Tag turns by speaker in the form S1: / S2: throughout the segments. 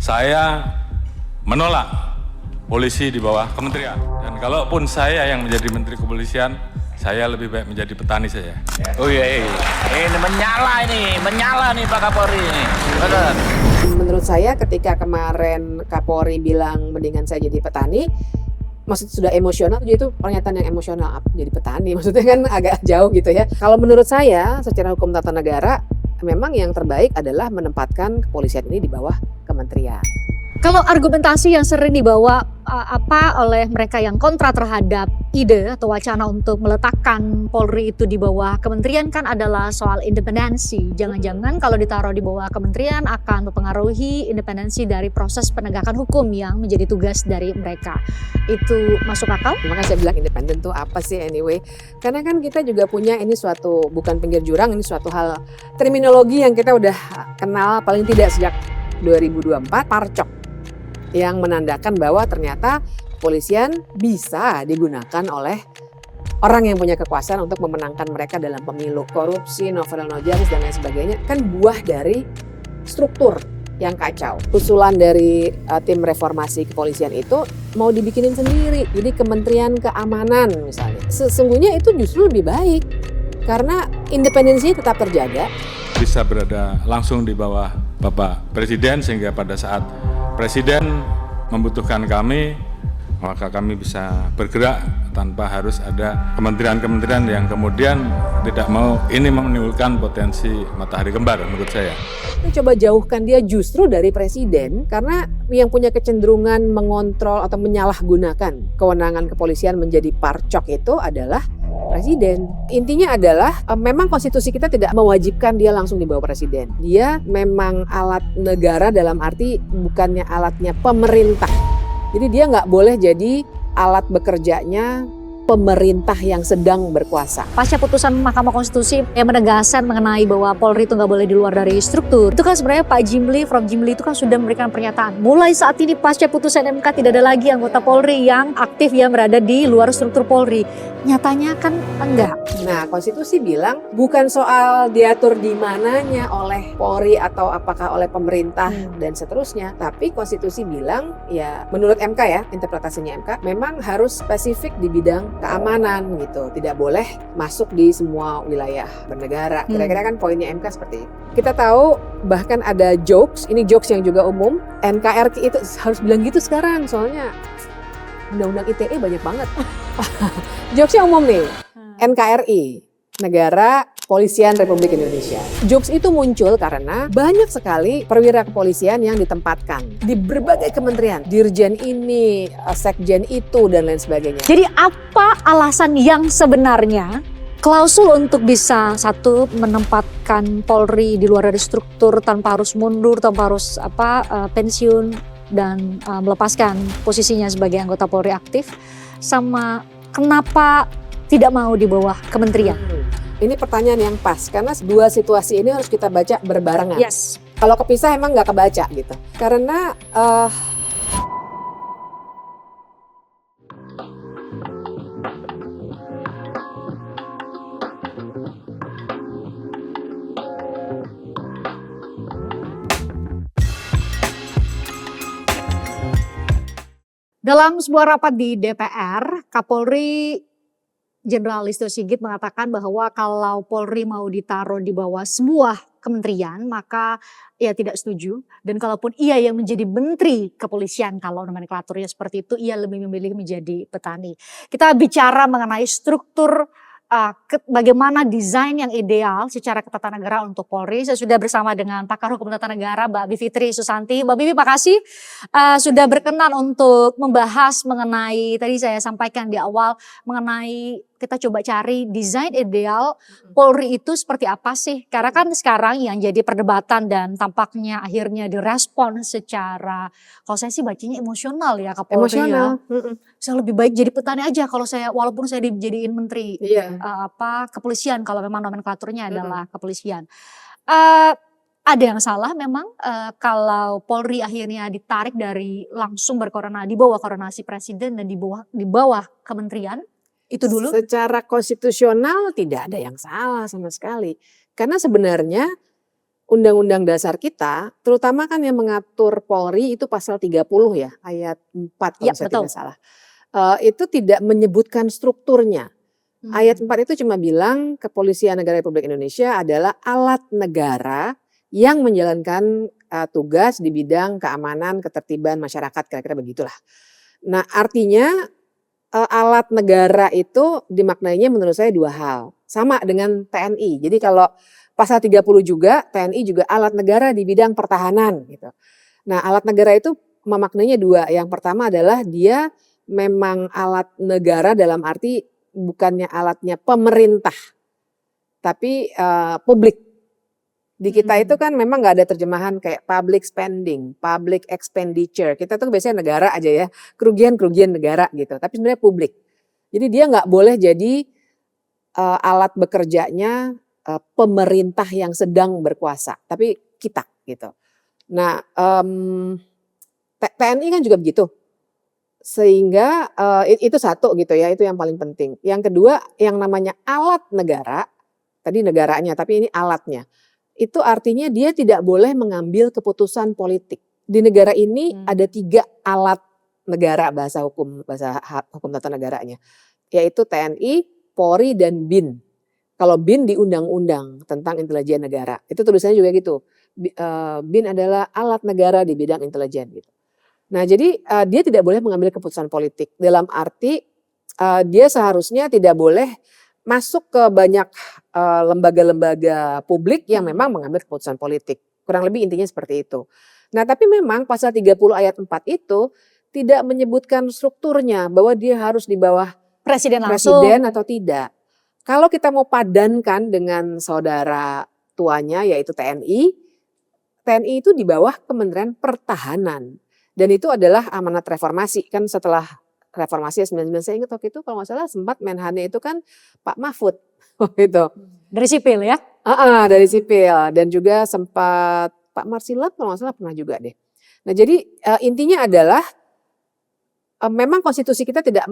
S1: Saya menolak polisi di bawah kementerian. Dan kalaupun saya yang menjadi menteri kepolisian, saya lebih baik menjadi petani saja.
S2: Oh iya, ini menyala nih Pak Kapolri ini. Betul.
S3: Menurut saya ketika kemarin Kapolri bilang mendingan saya jadi petani, maksud sudah emosional, itu pernyataan yang emosional jadi petani, maksudnya kan agak jauh gitu ya. Kalau menurut saya secara hukum tata negara, memang yang terbaik adalah menempatkan kepolisian ini di bawah kementerian.
S4: Kalau argumentasi yang sering dibawa oleh mereka yang kontra terhadap ide atau wacana untuk meletakkan Polri itu di bawah kementerian kan adalah soal independensi. Jangan-jangan kalau ditaruh di bawah kementerian akan mempengaruhi independensi dari proses penegakan hukum yang menjadi tugas dari mereka. Itu masuk akal?
S3: Makanya saya bilang independen tuh apa sih anyway? Karena kan kita juga punya ini suatu, bukan pinggir jurang, ini suatu hal terminologi yang kita udah kenal paling tidak sejak 2024, parcok. Yang menandakan bahwa ternyata kepolisian bisa digunakan oleh orang yang punya kekuasaan untuk memenangkan mereka dalam pemilu. Korupsi, novel no justice dan lain sebagainya kan buah dari struktur yang kacau. Usulan dari tim reformasi kepolisian itu mau dibikinin sendiri. Jadi Kementerian Keamanan misalnya. Sesungguhnya itu justru lebih baik karena independensinya tetap terjaga.
S1: Bisa berada langsung di bawah Bapak Presiden sehingga pada saat Presiden membutuhkan kami, maka kami bisa bergerak tanpa harus ada kementerian-kementerian yang kemudian tidak mau ini menimbulkan potensi matahari kembar menurut saya.
S3: Kita coba jauhkan dia justru dari Presiden karena yang punya kecenderungan mengontrol atau menyalahgunakan kewenangan kepolisian menjadi parcok itu adalah Presiden. Intinya adalah memang konstitusi kita tidak mewajibkan dia langsung di bawah Presiden. Dia memang alat negara dalam arti bukannya alatnya pemerintah. Jadi dia nggak boleh jadi alat bekerjanya pemerintah yang sedang berkuasa.
S4: Pasca putusan Mahkamah Konstitusi yang menegaskan mengenai bahwa Polri itu nggak boleh di luar dari struktur, itu kan sebenarnya Pak Jimli, Prof. Jimli itu kan sudah memberikan pernyataan. Mulai saat ini pasca putusan MK tidak ada lagi anggota Polri yang aktif yang berada di luar struktur Polri. Nyatanya kan enggak.
S3: Nah, konstitusi bilang bukan soal diatur di mananya oleh Polri atau apakah oleh pemerintah dan seterusnya, tapi konstitusi bilang ya menurut MK ya, interpretasinya MK memang harus spesifik di bidang keamanan gitu, tidak boleh masuk di semua wilayah bernegara. Kira-kira kan poinnya MK seperti itu. Kita tahu bahkan ada jokes, ini jokes yang juga umum, NKRI itu harus bilang gitu sekarang soalnya undang-undang ITE banyak banget. Jokesnya umum nih, NKRI, Negara Kepolisian Republik Indonesia. Jokes itu muncul karena banyak sekali perwira kepolisian yang ditempatkan di berbagai kementerian, dirjen ini, sekjen itu dan lain sebagainya.
S4: Jadi apa alasan yang sebenarnya klausul untuk bisa satu menempatkan Polri di luar dari struktur tanpa harus mundur, tanpa harus pensiun dan melepaskan posisinya sebagai anggota Polri aktif, sama kenapa tidak mau di bawah kementerian?
S3: Ini pertanyaan yang pas karena dua situasi ini harus kita baca berbarengan.
S4: Yes.
S3: Kalau kepisah emang nggak kebaca gitu. Karena
S4: dalam sebuah rapat di DPR, Kapolri Jenderal Listio Sigit mengatakan bahwa kalau Polri mau ditaruh di bawah sebuah kementerian, maka ia tidak setuju. Dan kalaupun ia yang menjadi menteri kepolisian, kalau nomenklaturnya seperti itu, ia lebih memilih menjadi petani. Kita bicara mengenai struktur bagaimana desain yang ideal secara ketatanegaraan untuk Polri. Saya sudah bersama dengan pakar hukum tata negara Mbak Bivitri Susanti. Mbak Bibi, makasih sudah berkenan untuk membahas mengenai, tadi saya sampaikan di awal, mengenai kita coba cari desain ideal Polri itu seperti apa sih? Karena kan sekarang yang jadi perdebatan dan tampaknya akhirnya direspon secara, kalau saya sih bacanya emosional ya Kapolri.
S3: emosional.
S4: Ya. Saya lebih baik jadi petani aja kalau saya, walaupun saya dijadiin menteri kepolisian kalau memang nomenklaturnya adalah kepolisian. Ada yang salah memang kalau Polri akhirnya ditarik dari langsung di bawah koordinasi presiden dan di bawah kementerian. Itu dulu.
S3: Secara konstitusional tidak ada yang salah sama sekali. Karena sebenarnya Undang-Undang Dasar kita, terutama kan yang mengatur Polri itu pasal 30 ya, ayat 4 kalau
S4: Ya,
S3: saya
S4: betul.
S3: tidak salah. Itu tidak menyebutkan strukturnya. Ayat 4 itu cuma bilang Kepolisian Negara Republik Indonesia adalah alat negara yang menjalankan tugas di bidang keamanan, ketertiban masyarakat, kira-kira begitulah. Nah, artinya alat negara itu dimaknainya menurut saya dua hal. Sama dengan TNI. Jadi kalau pasal 30 juga, TNI juga alat negara di bidang pertahanan gitu. Nah, alat negara itu memaknainya dua. Yang pertama adalah dia memang alat negara dalam arti bukannya alatnya pemerintah, tapi publik. Di kita itu kan memang nggak ada terjemahan kayak public spending, public expenditure. Kita tuh biasanya negara aja ya, kerugian negara gitu. Tapi sebenarnya publik. Jadi dia nggak boleh jadi alat bekerjanya pemerintah yang sedang berkuasa, tapi kita gitu. Nah, TNI kan juga begitu. Sehingga itu satu gitu ya, itu yang paling penting. Yang kedua, yang namanya alat negara, tadi negaranya, tapi ini alatnya. Itu artinya dia tidak boleh mengambil keputusan politik. Di negara ini ada 3 alat negara bahasa hukum tata negaranya, yaitu TNI, Polri, dan BIN. Kalau BIN di undang-undang tentang intelijen negara, itu tulisannya juga gitu. BIN adalah alat negara di bidang intelijen gitu. Nah, jadi dia tidak boleh mengambil keputusan politik. Dalam arti dia seharusnya tidak boleh masuk ke banyak lembaga-lembaga publik yang memang mengambil keputusan politik. Kurang lebih intinya seperti itu. Nah, tapi memang pasal 30 ayat 4 itu tidak menyebutkan strukturnya bahwa dia harus di bawah
S4: Presiden langsung.
S3: presiden atau tidak. Kalau kita mau padankan dengan saudara tuanya yaitu TNI, TNI itu di bawah Kementerian Pertahanan. Dan itu adalah amanat reformasi. Kan setelah reformasi 99, saya ingat waktu itu kalau nggak salah sempat Menhannya itu kan Pak Mahfud. Gitu.
S4: Dari sipil ya?
S3: Dari sipil. Dan juga sempat Pak Marsilap kalau nggak salah pernah juga deh. Nah, jadi intinya adalah memang konstitusi kita tidak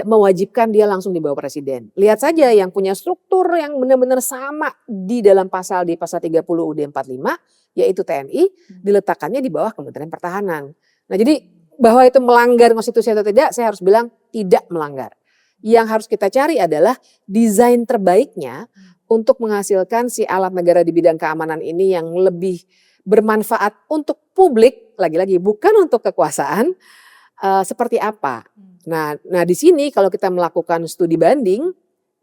S3: mewajibkan dia langsung di bawah presiden. Lihat saja yang punya struktur yang benar-benar sama di dalam di pasal 30 UUD 45 yaitu TNI diletakkannya di bawah Kementerian Pertahanan. Nah, jadi bahwa itu melanggar konstitusi atau tidak, saya harus bilang tidak melanggar. Yang harus kita cari adalah desain terbaiknya untuk menghasilkan si alat negara di bidang keamanan ini yang lebih bermanfaat untuk publik, lagi-lagi bukan untuk kekuasaan, seperti apa. Nah di sini kalau kita melakukan studi banding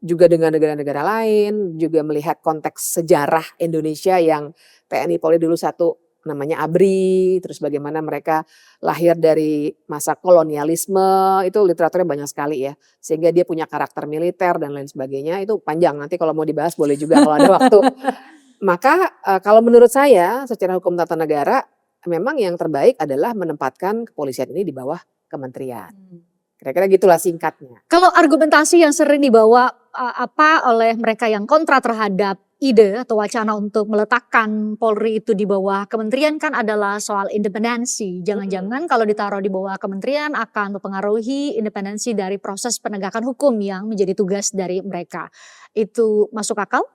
S3: juga dengan negara-negara lain, juga melihat konteks sejarah Indonesia yang TNI Polri dulu satu namanya ABRI, terus bagaimana mereka lahir dari masa kolonialisme, itu literaturnya banyak sekali ya. Sehingga dia punya karakter militer dan lain sebagainya, itu panjang, nanti kalau mau dibahas boleh juga kalau ada waktu. Maka kalau menurut saya secara hukum tata negara, memang yang terbaik adalah menempatkan kepolisian ini di bawah kementerian. Kira-kira gitulah singkatnya.
S4: Kalau argumentasi yang sering dibawa oleh mereka yang kontra terhadap ide atau wacana untuk meletakkan Polri itu di bawah kementerian kan adalah soal independensi. Jangan-jangan kalau ditaruh di bawah kementerian akan mempengaruhi independensi dari proses penegakan hukum yang menjadi tugas dari mereka. Itu masuk akal?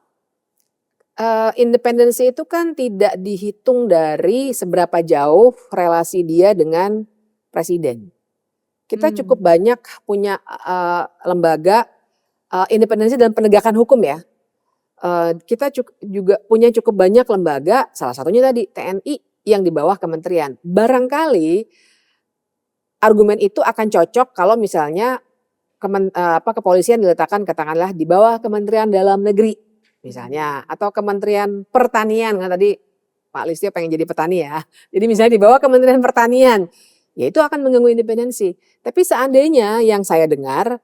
S3: Independensi itu kan tidak dihitung dari seberapa jauh relasi dia dengan presiden. Kita cukup banyak punya lembaga independensi dalam penegakan hukum ya. Kita juga punya cukup banyak lembaga, salah satunya tadi TNI yang di bawah kementerian. Barangkali argumen itu akan cocok kalau misalnya kepolisian diletakkan katakanlah di bawah Kementerian Dalam Negeri misalnya, atau Kementerian Pertanian, kan tadi Pak Listio pengen jadi petani ya. Jadi misalnya di bawah Kementerian Pertanian, ya itu akan mengganggu independensi. Tapi seandainya yang saya dengar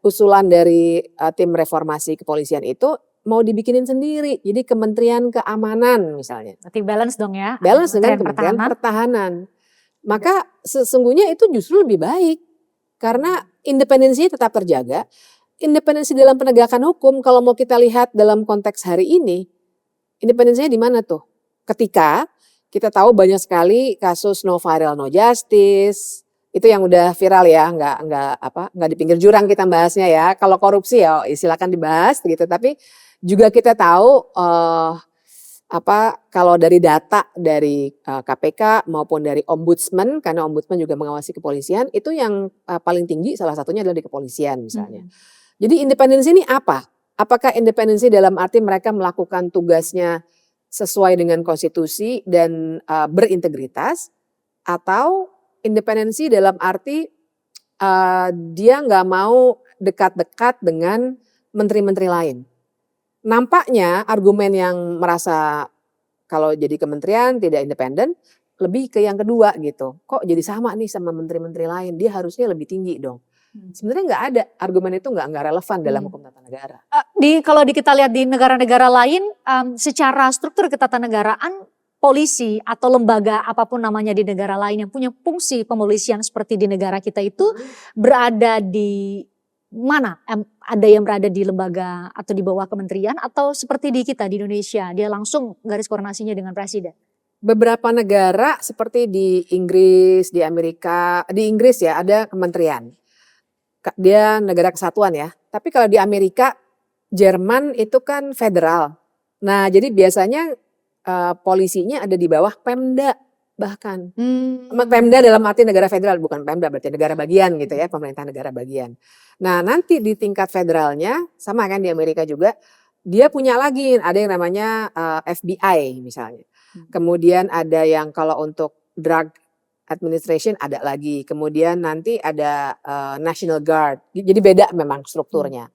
S3: usulan dari tim reformasi kepolisian itu mau dibikinin sendiri. Jadi Kementerian Keamanan misalnya.
S4: Berarti balance dong ya.
S3: Balance dengan Kementerian Pertahanan. Maka sesungguhnya itu justru lebih baik. Karena independensinya tetap terjaga. Independensi dalam penegakan hukum kalau mau kita lihat dalam konteks hari ini, independensinya di mana tuh? Ketika kita tahu banyak sekali kasus no viral no justice, itu yang udah viral ya, nggak di pinggir jurang kita bahasnya ya. Kalau korupsi ya silakan dibahas gitu, tapi juga kita tahu kalau dari data dari KPK maupun dari Ombudsman, karena Ombudsman juga mengawasi kepolisian, itu yang paling tinggi salah satunya adalah di kepolisian misalnya. Jadi independensi ini apa? Apakah independensi dalam arti mereka melakukan tugasnya sesuai dengan konstitusi dan berintegritas, atau independensi dalam arti dia nggak mau dekat-dekat dengan menteri-menteri lain. Nampaknya argumen yang merasa kalau jadi kementerian tidak independen lebih ke yang kedua gitu. Kok jadi sama nih sama menteri-menteri lain? Dia harusnya lebih tinggi dong. Sebenarnya nggak ada, argumen itu nggak relevan dalam hukum tata negara.
S4: Kalau kita lihat di negara-negara lain, secara struktur ketatanegaraan, polisi atau lembaga apapun namanya di negara lain yang punya fungsi pemolisian seperti di negara kita itu berada di mana? Ada yang berada di lembaga atau di bawah kementerian, atau seperti di kita di Indonesia, dia langsung garis koordinasinya dengan presiden?
S3: Beberapa negara seperti di Inggris, di Amerika, di Inggris ya ada kementerian. Dia negara kesatuan ya. Tapi kalau di Amerika, Jerman itu kan federal. Nah jadi biasanya polisinya ada di bawah Pemda bahkan. Pemda dalam arti negara federal, bukan Pemda berarti negara bagian gitu ya, pemerintah negara bagian. Nah nanti di tingkat federalnya, sama kan di Amerika juga, dia punya lagi, ada yang namanya FBI misalnya. Kemudian ada yang kalau untuk drug administration ada lagi, kemudian nanti ada National Guard, jadi beda memang strukturnya.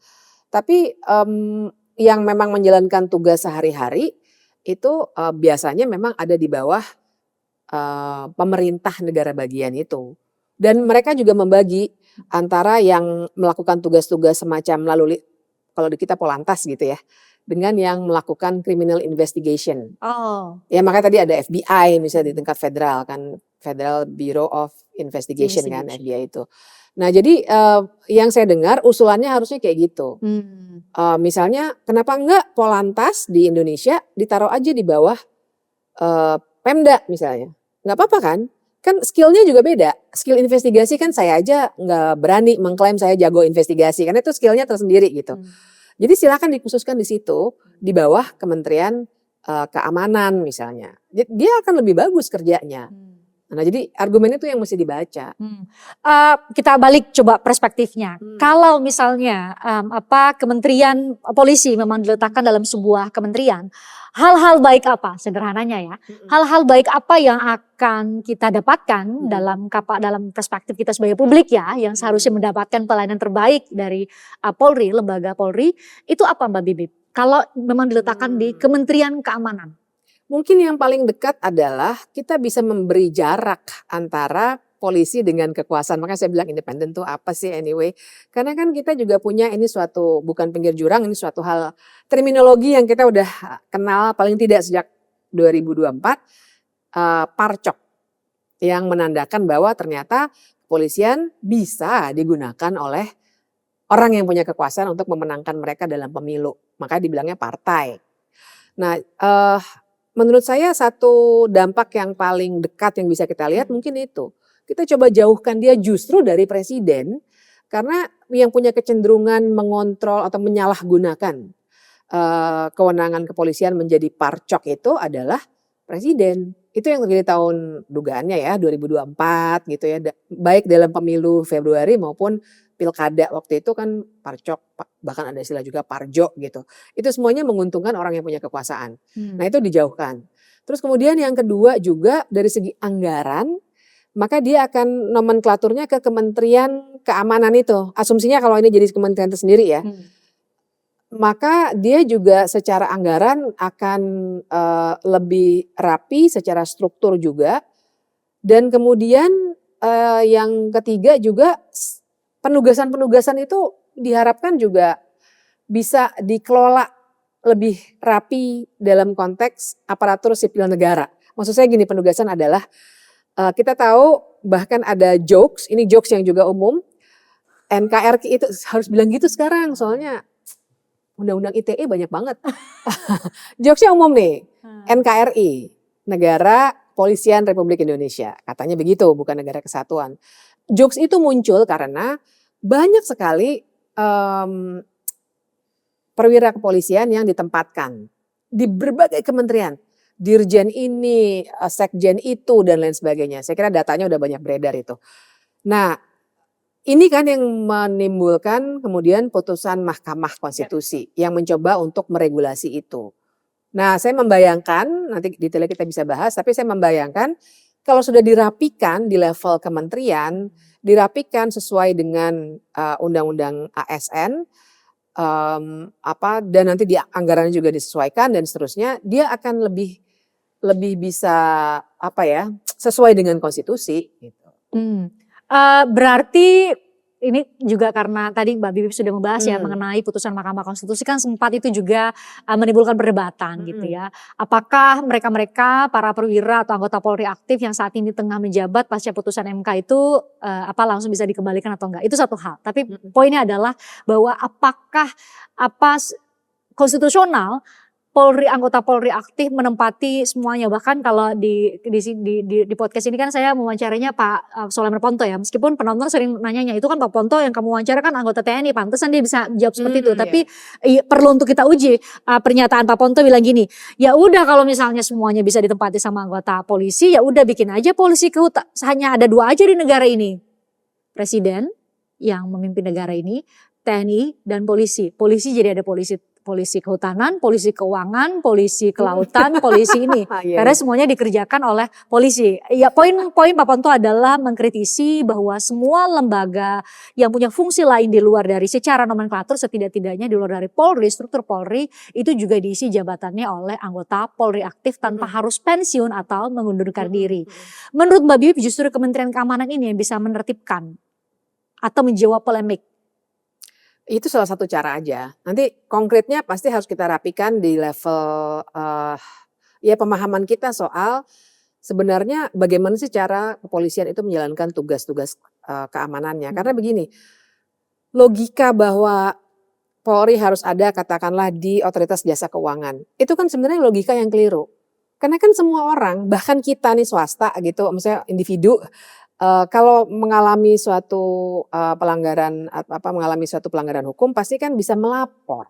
S3: Tapi yang memang menjalankan tugas sehari-hari itu biasanya memang ada di bawah pemerintah negara bagian itu. Dan mereka juga membagi antara yang melakukan tugas-tugas semacam lalu, kalau di kita Polantas gitu ya, dengan yang melakukan criminal investigation. Ya makanya tadi ada FBI misalnya di tingkat federal kan, Federal Bureau of Investigation kan FBI itu. Nah jadi yang saya dengar usulannya harusnya kayak gitu. Misalnya kenapa enggak Polantas di Indonesia ditaruh aja di bawah Pemda misalnya. Nggak apa-apa kan? Kan skillnya juga beda. Skill investigasi kan saya aja nggak berani mengklaim saya jago investigasi. Karena itu skillnya tersendiri gitu. Jadi silakan dikhususkan di situ. Di bawah Kementerian Keamanan misalnya. Dia akan lebih bagus kerjanya. Nah jadi argumen itu yang mesti dibaca.
S4: Kita balik coba perspektifnya. Kalau misalnya kementerian polisi memang diletakkan dalam sebuah kementerian, hal-hal baik apa sederhananya ya? Hal-hal baik apa yang akan kita dapatkan dalam perspektif kita sebagai publik ya, yang seharusnya mendapatkan pelayanan terbaik dari Polri, lembaga Polri, itu apa Mbak Bibip? Kalau memang diletakkan di Kementerian Keamanan.
S3: Mungkin yang paling dekat adalah kita bisa memberi jarak antara polisi dengan kekuasaan. Makanya saya bilang independen tuh apa sih anyway. Karena kan kita juga punya ini suatu, bukan pinggir jurang, ini suatu hal terminologi yang kita udah kenal paling tidak sejak 2024. Parcok. Yang menandakan bahwa ternyata kepolisian bisa digunakan oleh orang yang punya kekuasaan untuk memenangkan mereka dalam pemilu. Makanya dibilangnya partai. Nah menurut saya satu dampak yang paling dekat yang bisa kita lihat mungkin itu. Kita coba jauhkan dia justru dari presiden, karena yang punya kecenderungan mengontrol atau menyalahgunakan kewenangan kepolisian menjadi parcok itu adalah presiden. Itu yang terjadi tahun dugaannya ya 2024 gitu ya. Baik dalam pemilu Februari maupun pilkada waktu itu kan parcok, bahkan ada istilah juga parjo gitu. Itu semuanya menguntungkan orang yang punya kekuasaan. Nah itu dijauhkan. Terus kemudian yang kedua juga dari segi anggaran, maka dia akan nomenklaturnya ke Kementerian Keamanan itu. Asumsinya kalau ini jadi kementerian tersendiri ya. Maka dia juga secara anggaran akan lebih rapi secara struktur juga. Dan kemudian yang ketiga juga penugasan-penugasan itu diharapkan juga bisa dikelola lebih rapi dalam konteks aparatur sipil negara. Maksud saya gini, penugasan adalah kita tahu bahkan ada jokes, ini jokes yang juga umum. NKRI itu harus bilang gitu sekarang soalnya undang-undang ITE banyak banget. Jokesnya umum nih, NKRI, Negara Kepolisian Republik Indonesia. Katanya begitu, bukan negara kesatuan. Jokes itu muncul karena banyak sekali perwira kepolisian yang ditempatkan di berbagai kementerian. dirjen ini, sekjen itu dan lain sebagainya. Saya kira datanya udah banyak beredar itu. Nah, ini kan yang menimbulkan kemudian putusan Mahkamah Konstitusi yang mencoba untuk meregulasi itu. Nah, saya membayangkan, nanti detailnya kita bisa bahas, tapi saya membayangkan kalau sudah dirapikan di level kementerian, dirapikan sesuai dengan undang-undang ASN, dan nanti di anggarannya juga disesuaikan dan seterusnya, dia akan lebih bisa sesuai dengan konstitusi. Gitu.
S4: Berarti ini juga karena tadi Mbak Bibip sudah membahas ya mengenai putusan Mahkamah Konstitusi kan sempat itu juga menimbulkan perdebatan gitu ya. Apakah mereka-mereka para perwira atau anggota Polri aktif yang saat ini tengah menjabat pasca putusan MK itu langsung bisa dikembalikan atau enggak? Itu satu hal. Tapi poinnya adalah bahwa apakah konstitusional anggota Polri aktif menempati semuanya. Bahkan kalau di podcast ini kan saya mewawancaranya Pak Soleman Ponto ya. Meskipun penonton sering nanyanya, itu kan Pak Ponto yang kamu wawancara kan anggota TNI, pantesan dia bisa jawab seperti itu. Tapi perlu untuk kita uji pernyataan Pak Ponto bilang gini, ya udah kalau misalnya semuanya bisa ditempati sama anggota polisi, ya udah bikin aja polisi hanya ada 2 aja di negara ini. Presiden yang memimpin negara ini, TNI dan polisi. Polisi jadi ada polisi kehutanan, polisi keuangan, polisi kelautan, polisi ini. Karena semuanya dikerjakan oleh polisi. Ya poin Pak Ponto adalah mengkritisi bahwa semua lembaga yang punya fungsi lain di luar dari secara nomenklatur setidak-tidaknya di luar dari Polri, struktur Polri itu juga diisi jabatannya oleh anggota Polri aktif tanpa harus pensiun atau mengundurkan diri. Menurut Mbak Bibip justru Kementerian Keamanan ini yang bisa menertibkan atau menjawab polemik.
S3: Itu salah satu cara aja. Nanti konkretnya pasti harus kita rapikan di level pemahaman kita soal sebenarnya bagaimana sih cara kepolisian itu menjalankan tugas-tugas keamanannya. Karena begini, logika bahwa Polri harus ada katakanlah di otoritas jasa keuangan. Itu kan sebenarnya logika yang keliru. Karena kan semua orang, bahkan kita nih swasta gitu, misalnya individu, kalau mengalami suatu pelanggaran hukum pasti kan bisa melapor.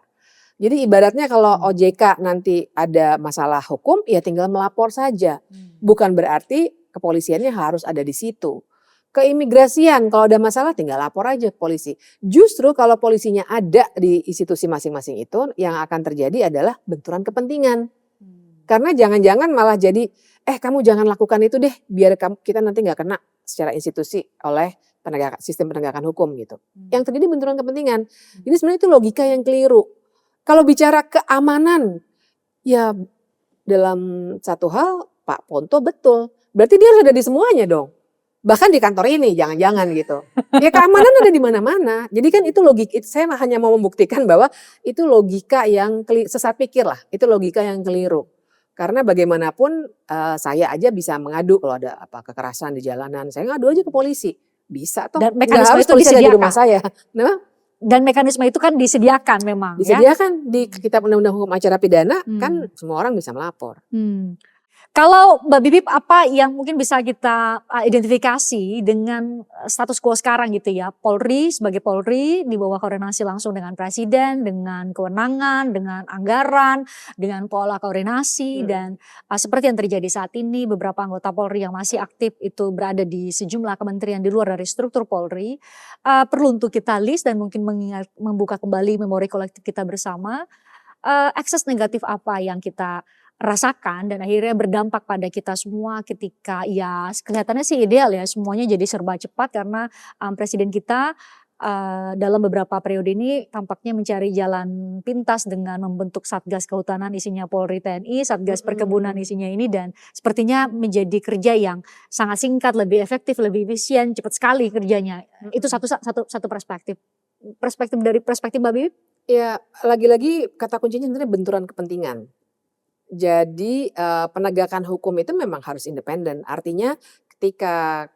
S3: Jadi ibaratnya kalau OJK nanti ada masalah hukum ya tinggal melapor saja. Bukan berarti kepolisiannya harus ada di situ. Keimigrasian kalau ada masalah tinggal lapor aja ke polisi. Justru kalau polisinya ada di institusi masing-masing itu yang akan terjadi adalah benturan kepentingan. Karena jangan-jangan malah jadi kamu jangan lakukan itu deh biar kita nanti nggak kena secara institusi oleh sistem penegakan hukum gitu. Yang terjadi benturan kepentingan. Jadi sebenarnya itu logika yang keliru. Kalau bicara keamanan, ya dalam satu hal Pak Ponto betul. Berarti dia harus ada di semuanya dong. Bahkan di kantor ini jangan-jangan gitu. Ya keamanan ada di mana-mana. Jadi kan itu logika, saya hanya mau membuktikan bahwa itu logika yang sesat pikir lah. Itu logika yang keliru. Karena bagaimanapun saya aja bisa mengadu kalau ada kekerasan di jalanan. Saya ngadu aja ke polisi. Bisa toh.
S4: Dan mekanisme itu
S3: disediakan di rumah
S4: disediakan.
S3: saya. Nah,
S4: Dan mekanisme itu kan disediakan memang.
S3: disediakan di Kitab Undang-Undang Hukum Acara Pidana kan semua orang bisa melapor.
S4: Kalau Mbak Bibip apa yang mungkin bisa kita identifikasi dengan status quo sekarang gitu ya. Polri sebagai Polri di bawah koordinasi langsung dengan Presiden, dengan kewenangan, dengan anggaran, dengan pola koordinasi dan seperti yang terjadi saat ini beberapa anggota Polri yang masih aktif itu berada di sejumlah kementerian di luar dari struktur Polri. Perlu untuk kita list dan mungkin membuka kembali memori kolektif kita bersama. Ekses negatif apa yang kita rasakan dan akhirnya berdampak pada kita semua ketika ya kelihatannya sih ideal ya semuanya jadi serba cepat karena presiden kita dalam beberapa periode ini tampaknya mencari jalan pintas dengan membentuk Satgas Kehutanan isinya Polri TNI, Satgas Perkebunan isinya ini dan sepertinya menjadi kerja yang sangat singkat, lebih efektif, lebih efisien, cepat sekali kerjanya. Itu satu perspektif. Dari perspektif Mbak Bibip?
S3: Ya lagi-lagi kata kuncinya sebenarnya benturan kepentingan. Jadi penegakan hukum itu memang harus independen. Artinya ketika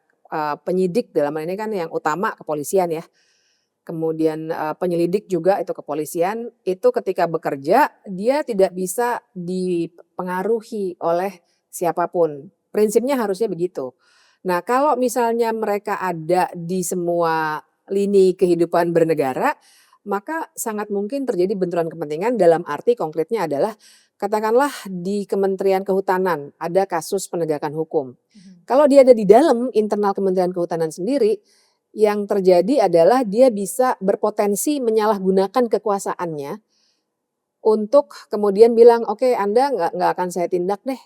S3: penyidik dalam hal ini kan yang utama kepolisian ya. Kemudian penyelidik juga itu kepolisian. Itu ketika bekerja dia tidak bisa dipengaruhi oleh siapapun. Prinsipnya harusnya begitu. Nah kalau misalnya mereka ada di semua lini kehidupan bernegara, maka sangat mungkin terjadi benturan kepentingan dalam arti konkretnya adalah katakanlah di Kementerian Kehutanan ada kasus penegakan hukum. Kalau dia ada di dalam internal Kementerian Kehutanan sendiri, yang terjadi adalah dia bisa berpotensi menyalahgunakan kekuasaannya untuk kemudian bilang, oke, Anda nggak akan saya tindak deh,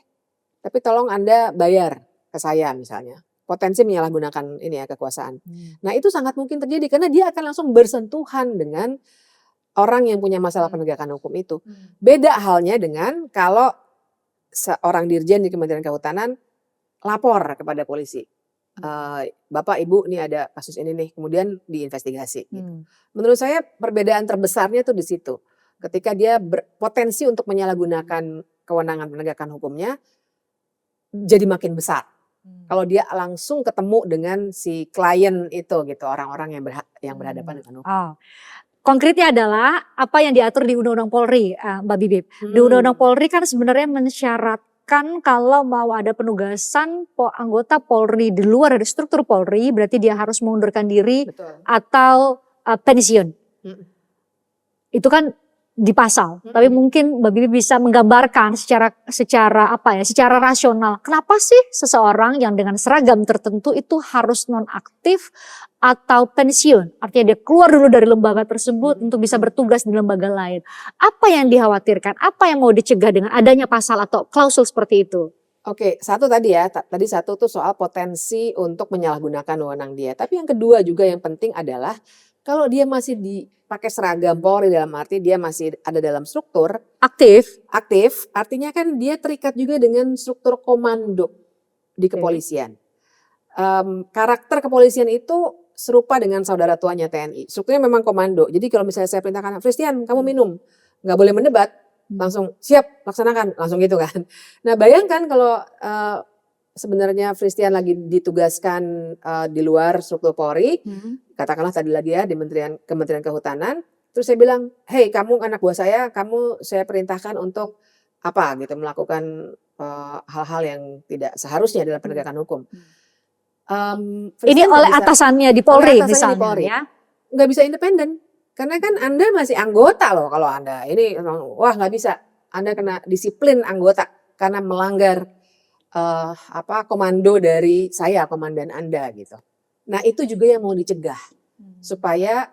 S3: tapi tolong Anda bayar ke saya misalnya. Potensi menyalahgunakan ini ya kekuasaan. Nah itu sangat mungkin terjadi karena dia akan langsung bersentuhan dengan orang yang punya masalah penegakan hukum itu. Beda halnya dengan kalau seorang dirjen di Kementerian Kehutanan lapor kepada polisi. Bapak Ibu ini ada kasus ini nih, kemudian diinvestigasi. Gitu. Menurut saya perbedaan terbesarnya tuh di situ. Ketika dia berpotensi untuk menyalahgunakan kewenangan penegakan hukumnya jadi makin besar. Kalau dia langsung ketemu dengan si klien itu gitu, orang-orang yang berhadapan dengan hukum.
S4: Oh. Konkretnya adalah apa yang diatur di Undang-Undang Polri, Mbak Bibip. Di Undang-Undang Polri kan sebenarnya mensyaratkan kalau mau ada penugasan anggota Polri di luar dari struktur Polri, berarti dia harus mengundurkan diri.
S3: Betul.
S4: Atau pensiun. Itu kan di pasal, tapi mungkin Mbak Bibi bisa menggambarkan secara rasional. Kenapa sih seseorang yang dengan seragam tertentu itu harus nonaktif atau pensiun? Artinya dia keluar dulu dari lembaga tersebut untuk bisa bertugas di lembaga lain. Apa yang dikhawatirkan? Apa yang mau dicegah dengan adanya pasal atau klausul seperti itu?
S3: Oke, satu tadi ya, tadi satu tuh soal potensi untuk menyalahgunakan wewenang dia. Tapi yang kedua juga yang penting adalah kalau dia masih dipakai seragam Polri dalam arti dia masih ada dalam struktur aktif, artinya kan dia terikat juga dengan struktur komando di kepolisian. Karakter kepolisian itu serupa dengan saudara tuanya TNI. Strukturnya memang komando. Jadi kalau misalnya saya perintahkan, Christian kamu minum, nggak boleh mendebat, langsung siap laksanakan, langsung gitu kan. Nah bayangkan kalau sebenarnya Christian lagi ditugaskan di luar struktur Polri, katakanlah tadi lagi ya di Kementerian Kehutanan, terus saya bilang, hey kamu anak buah saya perintahkan untuk apa gitu, melakukan hal-hal yang tidak seharusnya dalam penegakan hukum.
S4: Ini oleh atasannya di Polri misalnya ya?
S3: Nggak bisa independen, karena kan Anda masih anggota loh kalau Anda ini, wah nggak bisa, Anda kena disiplin anggota karena melanggar komando dari saya, komandan Anda gitu. Nah itu juga yang mau dicegah supaya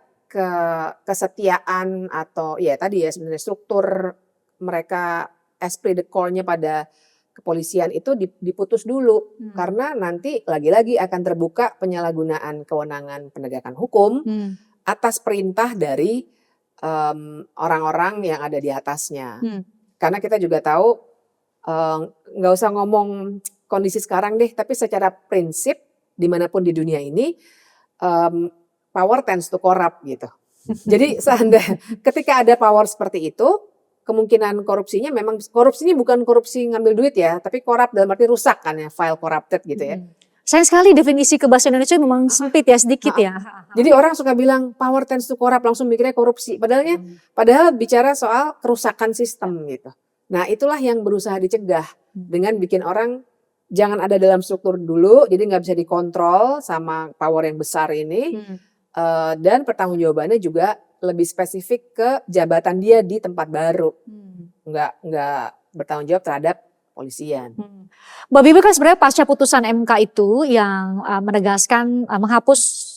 S3: kesetiaan atau ya tadi ya sebenarnya struktur mereka esprit de corps-nya pada kepolisian itu diputus dulu karena nanti lagi-lagi akan terbuka penyalahgunaan kewenangan penegakan hukum atas perintah dari orang-orang yang ada di atasnya. Karena kita juga tahu nggak usah ngomong kondisi sekarang deh, tapi secara prinsip dimanapun di dunia ini power tends to corrupt gitu. Jadi ketika ada power seperti itu, kemungkinan korupsinya memang korupsinya bukan korupsi ngambil duit ya, tapi corrupt dalam arti rusak kan ya, file corrupted gitu ya.
S4: Sayang sekali definisi ke bahasa Indonesia memang sempit ya, sedikit ya.
S3: Jadi orang suka bilang power tends to corrupt, langsung mikirnya korupsi. Padahal bicara soal kerusakan sistem gitu. Nah itulah yang berusaha dicegah dengan bikin orang jangan ada dalam struktur dulu, jadi nggak bisa dikontrol sama power yang besar ini, dan pertanggungjawabannya juga lebih spesifik ke jabatan dia di tempat baru, nggak bertanggung jawab terhadap polisian.
S4: Mbak Bibi kan sebenarnya pasca putusan MK itu yang menegaskan menghapus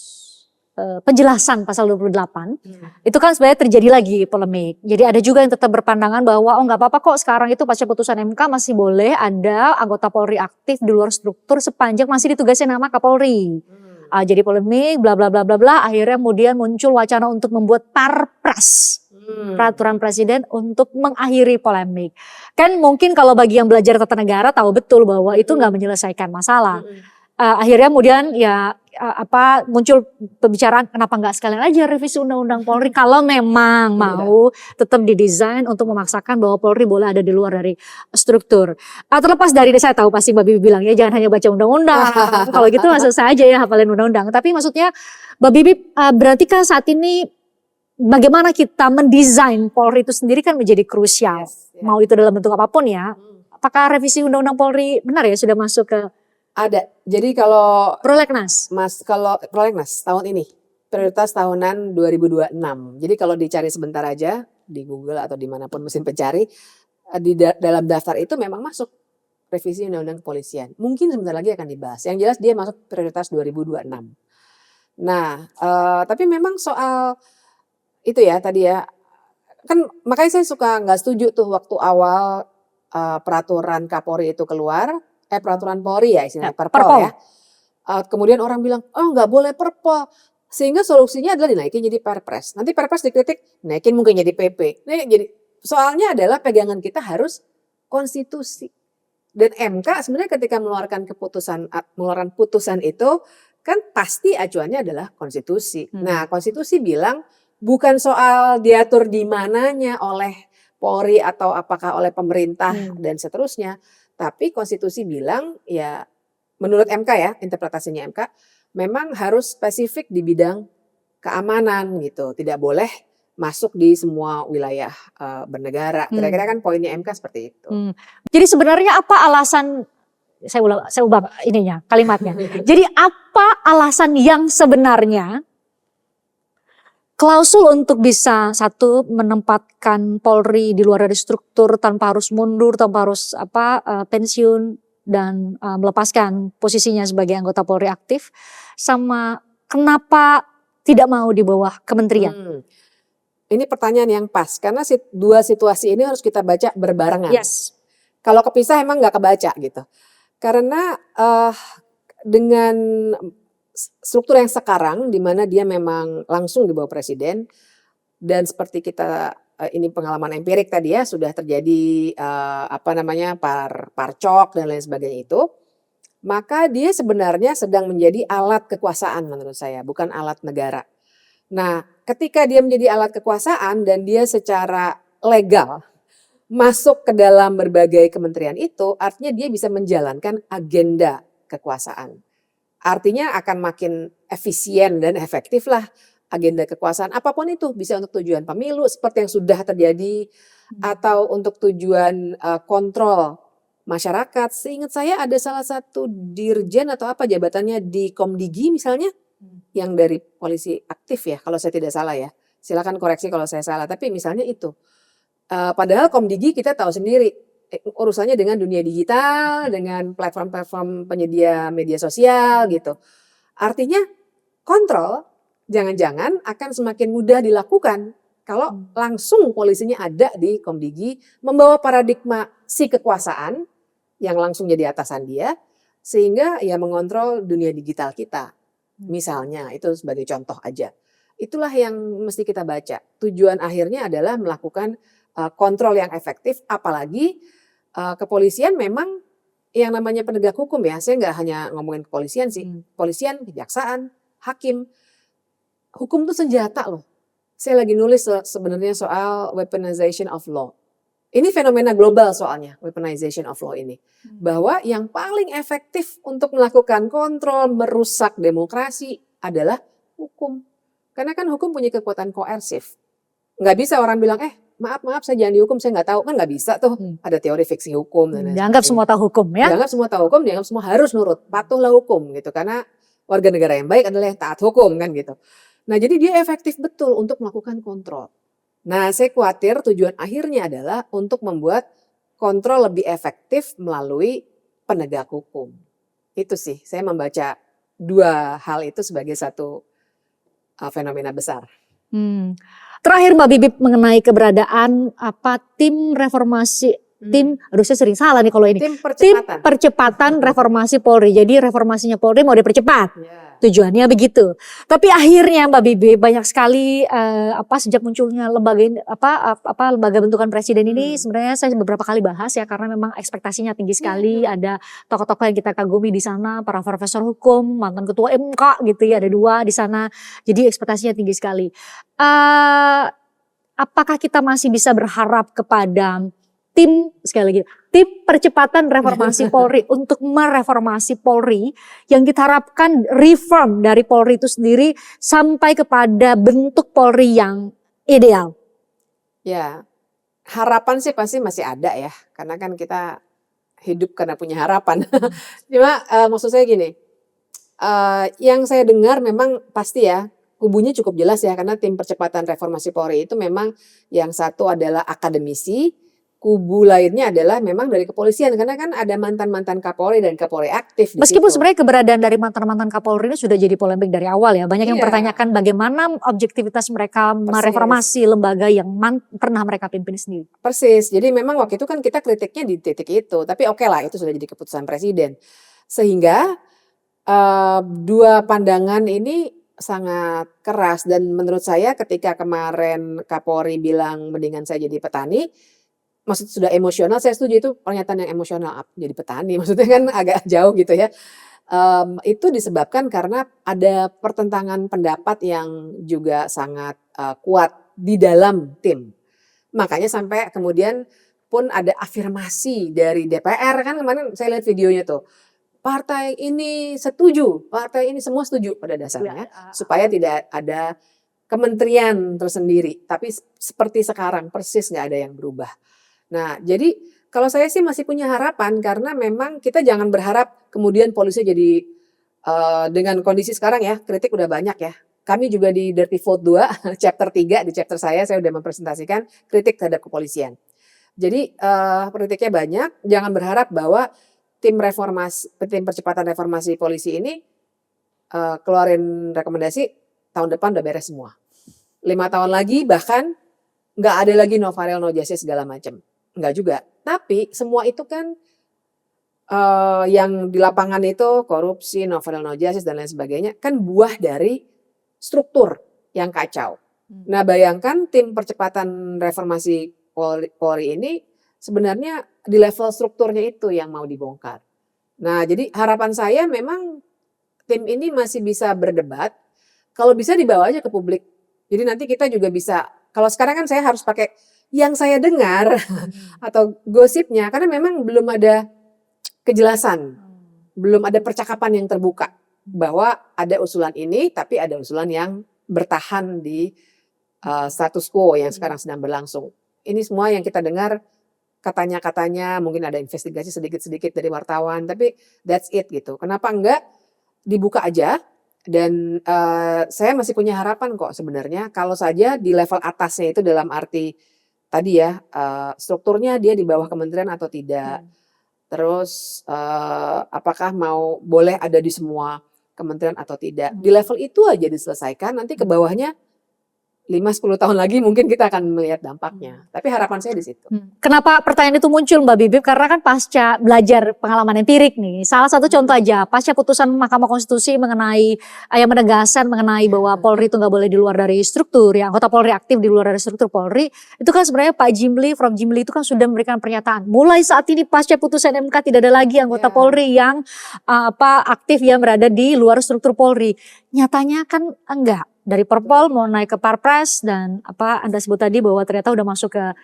S4: penjelasan pasal 28, itu kan sebenarnya terjadi lagi polemik. Jadi ada juga yang tetap berpandangan bahwa nggak apa-apa kok sekarang itu pasca putusan MK masih boleh ada anggota Polri aktif di luar struktur sepanjang masih ditugasi nama Kapolri. Jadi polemik bla bla bla bla bla, akhirnya kemudian muncul wacana untuk membuat Perpres, peraturan presiden untuk mengakhiri polemik. Kan mungkin kalau bagi yang belajar tata negara tahu betul bahwa itu nggak menyelesaikan masalah. Akhirnya kemudian ya muncul pembicaraan kenapa nggak sekalian aja revisi undang-undang Polri kalau memang mau tetap didesain untuk memaksakan bahwa Polri boleh ada di luar dari struktur. Terlepas dari saya tahu pasti Mbak Bibi bilang ya jangan hanya baca undang-undang. Kalau gitu langsung saja ya hafalin undang-undang. Tapi maksudnya Mbak Bibi berarti kan saat ini bagaimana kita mendesain Polri itu sendiri kan menjadi krusial. Mau itu dalam bentuk apapun ya. Apakah revisi undang-undang Polri benar ya sudah masuk ke
S3: Ada. Jadi kalau
S4: prolegnas
S3: tahun ini prioritas tahunan 2026. Jadi kalau dicari sebentar aja di Google atau dimanapun mesin pencari, dalam daftar itu memang masuk revisi Undang-Undang Kepolisian. Mungkin sebentar lagi akan dibahas. Yang jelas dia masuk prioritas 2026. Nah, tapi memang soal itu ya tadi ya, kan makanya saya suka nggak setuju tuh waktu awal peraturan Kapolri itu keluar, peraturan Polri ya istilahnya, Perpol ya. Kemudian orang bilang, oh nggak boleh Perpol. Sehingga solusinya adalah dinaikin jadi Perpres. Nanti Perpres dikritik, naikin mungkin jadi PP. Nah, jadi soalnya adalah pegangan kita harus konstitusi. Dan MK sebenarnya ketika mengeluarkan putusan itu kan pasti acuannya adalah konstitusi. Nah, konstitusi bilang bukan soal diatur di mananya oleh Polri atau apakah oleh pemerintah dan seterusnya, tapi konstitusi bilang ya menurut MK ya, interpretasinya MK memang harus spesifik di bidang keamanan gitu, tidak boleh masuk di semua wilayah bernegara. Kira-kira kan poinnya MK seperti itu.
S4: Jadi sebenarnya apa alasan, saya ubah ininya, kalimatnya. Jadi apa alasan yang sebenarnya klausul untuk bisa satu menempatkan Polri di luar dari struktur tanpa harus mundur, tanpa harus pensiun dan melepaskan posisinya sebagai anggota Polri aktif, sama kenapa tidak mau di bawah kementerian?
S3: Ini pertanyaan yang pas karena dua situasi ini harus kita baca berbarengan.
S4: Yes.
S3: Kalau kepisah emang nggak kebaca gitu. Karena dengan struktur yang sekarang di mana dia memang langsung di bawah presiden dan seperti kita ini pengalaman empirik tadi ya sudah terjadi parcok dan lain sebagainya itu, maka dia sebenarnya sedang menjadi alat kekuasaan menurut saya, bukan alat negara. Nah, ketika dia menjadi alat kekuasaan dan dia secara legal masuk ke dalam berbagai kementerian itu, artinya dia bisa menjalankan agenda kekuasaan. Artinya akan makin efisien dan efektif lah agenda kekuasaan. Apapun itu, bisa untuk tujuan pemilu seperti yang sudah terjadi, atau untuk tujuan kontrol masyarakat. Seingat saya ada salah satu dirjen atau apa jabatannya di Komdigi misalnya, yang dari polisi aktif ya, kalau saya tidak salah ya. Silakan koreksi kalau saya salah, tapi misalnya itu. Padahal Komdigi kita tahu sendiri, urusannya dengan dunia digital, dengan platform-platform penyedia media sosial gitu. Artinya kontrol jangan-jangan akan semakin mudah dilakukan kalau langsung polisinya ada di Komdigi, membawa paradigma si kekuasaan yang langsung jadi atasan dia, sehingga ya mengontrol dunia digital kita. Misalnya itu sebagai contoh aja. Itulah yang mesti kita baca. Tujuan akhirnya adalah melakukan kontrol yang efektif, apalagi kepolisian memang yang namanya penegak hukum ya, saya nggak hanya ngomongin kepolisian sih, kepolisian, kejaksaan, hakim, hukum itu senjata loh. Saya lagi nulis sebenarnya soal weaponization of law. Ini fenomena global soalnya, weaponization of law ini. Bahwa yang paling efektif untuk melakukan kontrol, merusak demokrasi adalah hukum. Karena kan hukum punya kekuatan koersif. Nggak bisa orang bilang, maaf saya jangan dihukum, saya nggak tahu. Kan nggak bisa tuh, ada teori fiksi hukum. Dan
S4: dianggap semua tahu hukum ya?
S3: Dianggap semua tahu hukum, dianggap semua harus nurut. Patuhlah hukum gitu, karena warga negara yang baik adalah yang taat hukum kan gitu. Nah jadi dia efektif betul untuk melakukan kontrol. Nah saya khawatir tujuan akhirnya adalah untuk membuat kontrol lebih efektif melalui penegak hukum. Itu sih, saya membaca dua hal itu sebagai satu fenomena besar.
S4: Terakhir Mbak Bibip mengenai keberadaan tim reformasi, aduh saya sering salah nih kalau ini.
S3: Tim percepatan
S4: reformasi Polri. Jadi reformasinya Polri mau dipercepat.
S3: Ya.
S4: Tujuannya begitu. Tapi akhirnya Mbak Bibip banyak sekali sejak munculnya lembaga bentukan presiden ini sebenarnya saya beberapa kali bahas ya karena memang ekspektasinya tinggi sekali. Ada tokoh-tokoh yang kita kagumi di sana, para profesor hukum, mantan ketua MK gitu ya, ada 2 di sana. Jadi ekspektasinya tinggi sekali. Apakah kita masih bisa berharap kepada tim percepatan reformasi Polri untuk mereformasi Polri yang kita harapkan reform dari Polri itu sendiri sampai kepada bentuk Polri yang ideal?
S3: Ya, harapan sih pasti masih ada ya, karena kan kita hidup karena punya harapan. Cuma maksud saya gini, yang saya dengar memang pasti ya, kubunya cukup jelas ya, karena tim percepatan reformasi Polri itu memang yang satu adalah akademisi, kubu lainnya adalah memang dari kepolisian karena kan ada mantan-mantan Kapolri dan Kapolri aktif di
S4: Meskipun
S3: situ.
S4: sebenarnya keberadaan dari mantan-mantan Kapolri ini sudah jadi polemik dari awal ya. Banyak yang
S3: Iya.
S4: pertanyakan bagaimana objektivitas mereka mereformasi lembaga yang pernah mereka pimpin sendiri.
S3: Persis. Jadi memang waktu itu kan kita kritiknya di titik itu. Tapi oke lah itu sudah jadi keputusan presiden. Sehingga dua pandangan ini sangat keras dan menurut saya ketika kemarin Kapolri bilang mendingan saya jadi petani, maksud sudah emosional, saya setuju itu pernyataan yang emosional jadi petani, maksudnya kan agak jauh gitu ya. Itu disebabkan karena ada pertentangan pendapat yang juga sangat kuat di dalam tim. Makanya sampai kemudian pun ada afirmasi dari DPR kan kemarin saya lihat videonya tuh. Partai ini setuju, partai ini semua setuju pada dasarnya supaya tidak ada kementerian tersendiri. Tapi seperti sekarang persis nggak ada yang berubah. Nah, jadi kalau saya sih masih punya harapan karena memang kita jangan berharap kemudian polisi jadi dengan kondisi sekarang ya, kritik udah banyak ya. Kami juga di Dirty Vote 2, chapter 3, di chapter saya udah mempresentasikan kritik terhadap kepolisian. Jadi kritiknya banyak, jangan berharap bahwa tim percepatan reformasi polisi ini keluarin rekomendasi tahun depan udah beres semua. 5 tahun lagi bahkan nggak ada lagi no Farel no justice segala macam. Nggak juga. Tapi semua itu kan yang di lapangan itu korupsi, no Farel no justice dan lain sebagainya kan buah dari struktur yang kacau. Nah bayangkan tim percepatan reformasi Polri ini sebenarnya di level strukturnya itu yang mau dibongkar. Nah jadi harapan saya memang tim ini masih bisa berdebat. Kalau bisa dibawa aja ke publik. Jadi nanti kita juga bisa, kalau sekarang kan saya harus pakai yang saya dengar atau gosipnya. Karena memang belum ada kejelasan. Belum ada percakapan yang terbuka. Bahwa ada usulan ini tapi ada usulan yang bertahan di status quo yang sekarang sedang berlangsung. Ini semua yang kita dengar katanya mungkin ada investigasi sedikit-sedikit dari wartawan, tapi that's it gitu. Kenapa enggak dibuka aja? Dan saya masih punya harapan kok sebenarnya kalau saja di level atasnya itu dalam arti tadi ya strukturnya dia di bawah kementerian atau tidak. Terus apakah boleh ada di semua kementerian atau tidak. Di level itu aja diselesaikan, nanti ke bawahnya 5-10 tahun lagi mungkin kita akan melihat dampaknya. Tapi harapan saya di situ.
S4: Kenapa pertanyaan itu muncul Mbak Bibip? Karena kan pasca belajar pengalaman empirik nih. Salah satu contoh aja, pasca putusan Mahkamah Konstitusi mengenai yang menegaskan mengenai bahwa Polri itu nggak boleh di luar dari struktur, ya anggota Polri aktif di luar dari struktur Polri. Itu kan sebenarnya Pak Jimli, Prof Jimli itu kan sudah memberikan pernyataan. Mulai saat ini pasca putusan MK tidak ada lagi anggota Polri yang aktif yang berada di luar struktur Polri. Nyatanya kan enggak. Dari Perpol mau naik ke Parpres dan Anda sebut tadi bahwa ternyata udah masuk ke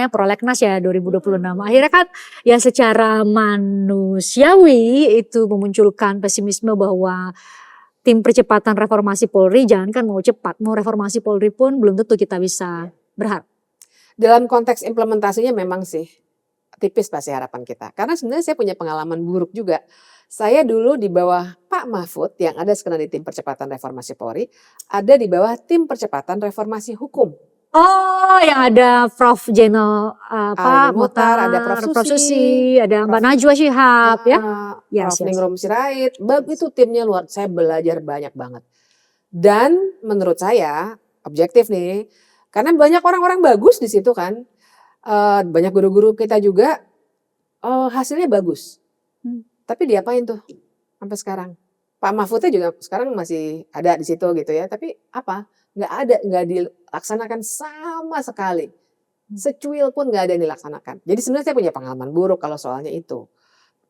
S4: Prolegnas ya 2026. Akhirnya kan ya secara manusiawi itu memunculkan pesimisme bahwa tim percepatan reformasi Polri jangankan mau cepat, mau reformasi Polri pun belum tentu kita bisa berharap.
S3: Dalam konteks implementasinya memang sih tipis pasti harapan kita. Karena sebenarnya saya punya pengalaman buruk juga. Saya dulu di bawah Pak Mahfud yang ada sekarang di tim percepatan reformasi Polri, ada di bawah tim percepatan reformasi hukum.
S4: Oh, yang ada Prof Jenal
S3: Muhtar, ada Prof
S4: Susi, ada Mbak Najwa Shihab ya.
S3: Prof Ningrum Sirait, itu timnya luar, saya belajar banyak banget. Dan menurut saya objektif nih, karena banyak orang-orang bagus di situ kan, banyak guru-guru kita juga hasilnya bagus. Tapi diapain tuh sampai sekarang? Pak Mahfudnya juga sekarang masih ada di situ gitu ya. Tapi apa? Nggak dilaksanakan sama sekali. Secuil pun nggak ada yang dilaksanakan. Jadi sebenarnya saya punya pengalaman buruk kalau soalnya itu.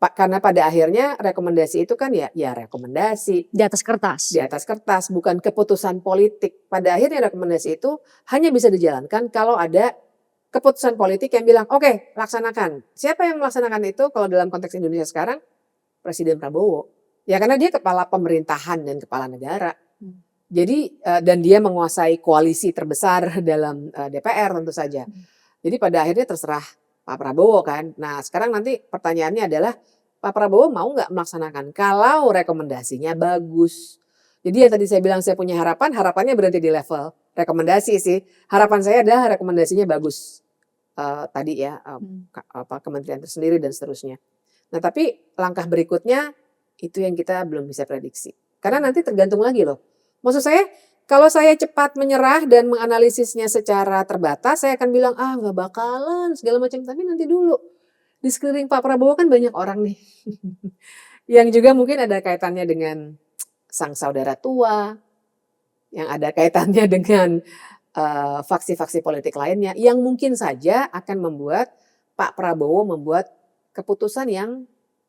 S3: Karena pada akhirnya rekomendasi itu kan ya rekomendasi.
S4: Di atas kertas.
S3: Di atas kertas, bukan keputusan politik. Pada akhirnya rekomendasi itu hanya bisa dijalankan kalau ada keputusan politik yang bilang, oke, laksanakan. Siapa yang melaksanakan itu kalau dalam konteks Indonesia sekarang? Presiden Prabowo. Ya karena dia kepala pemerintahan dan kepala negara. Jadi dan dia menguasai koalisi terbesar dalam DPR tentu saja. Jadi pada akhirnya terserah Pak Prabowo kan. Nah sekarang nanti pertanyaannya adalah Pak Prabowo mau nggak melaksanakan kalau rekomendasinya bagus. Jadi yang tadi saya bilang saya punya harapannya berhenti di level rekomendasi sih. Harapan saya adalah rekomendasinya bagus. tadi ya kementerian tersendiri dan seterusnya. Nah, tapi langkah berikutnya itu yang kita belum bisa prediksi. Karena nanti tergantung lagi loh. Maksud saya, kalau saya cepat menyerah dan menganalisisnya secara terbatas, saya akan bilang, nggak bakalan, segala macam. Tapi nanti dulu, di sekeliling Pak Prabowo kan banyak orang nih. Yang juga mungkin ada kaitannya dengan sang saudara tua, yang ada kaitannya dengan faksi-faksi politik lainnya, yang mungkin saja akan membuat Pak Prabowo membuat keputusan yang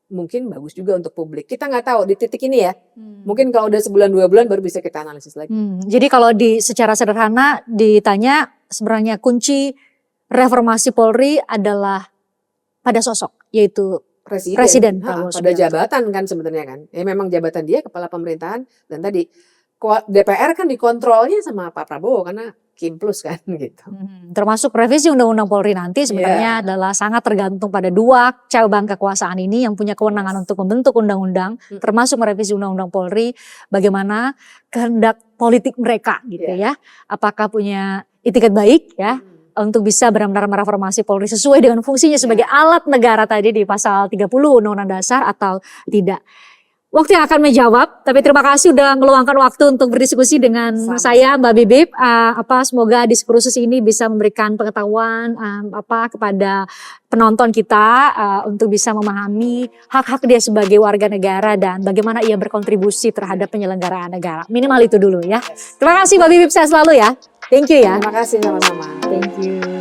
S3: mungkin bagus juga untuk publik. Kita nggak tahu di titik ini ya. Mungkin kalau udah sebulan 2 bulan baru bisa kita analisis lagi.
S4: Jadi kalau secara sederhana ditanya, sebenarnya kunci reformasi Polri adalah pada sosok, yaitu Presiden Prabowo
S3: pada
S4: Subianto.
S3: jabatan kan sebenarnya kan. Ya memang jabatan dia kepala pemerintahan, dan tadi DPR kan dikontrolnya sama Pak Prabowo karena Kim Plus kan gitu.
S4: Termasuk revisi Undang-Undang Polri nanti sebenarnya adalah sangat tergantung pada dua cabang kekuasaan ini yang punya kewenangan untuk membentuk undang-undang, termasuk merevisi Undang-Undang Polri, bagaimana kehendak politik mereka gitu ya. Apakah punya itikat baik ya untuk bisa benar-benar mereformasi Polri sesuai dengan fungsinya sebagai alat negara tadi di pasal 30 Undang-Undang Dasar atau tidak. Waktu yang akan menjawab, tapi terima kasih udah meluangkan waktu untuk berdiskusi dengan saya Mbak Bibip. Semoga diskursus ini bisa memberikan pengetahuan kepada penonton kita untuk bisa memahami hak-hak dia sebagai warga negara dan bagaimana ia berkontribusi terhadap penyelenggaraan negara. Minimal itu dulu ya. Terima kasih Mbak Bibip, sehat selalu ya. Thank you ya.
S3: Terima kasih sama-sama.
S4: Thank you.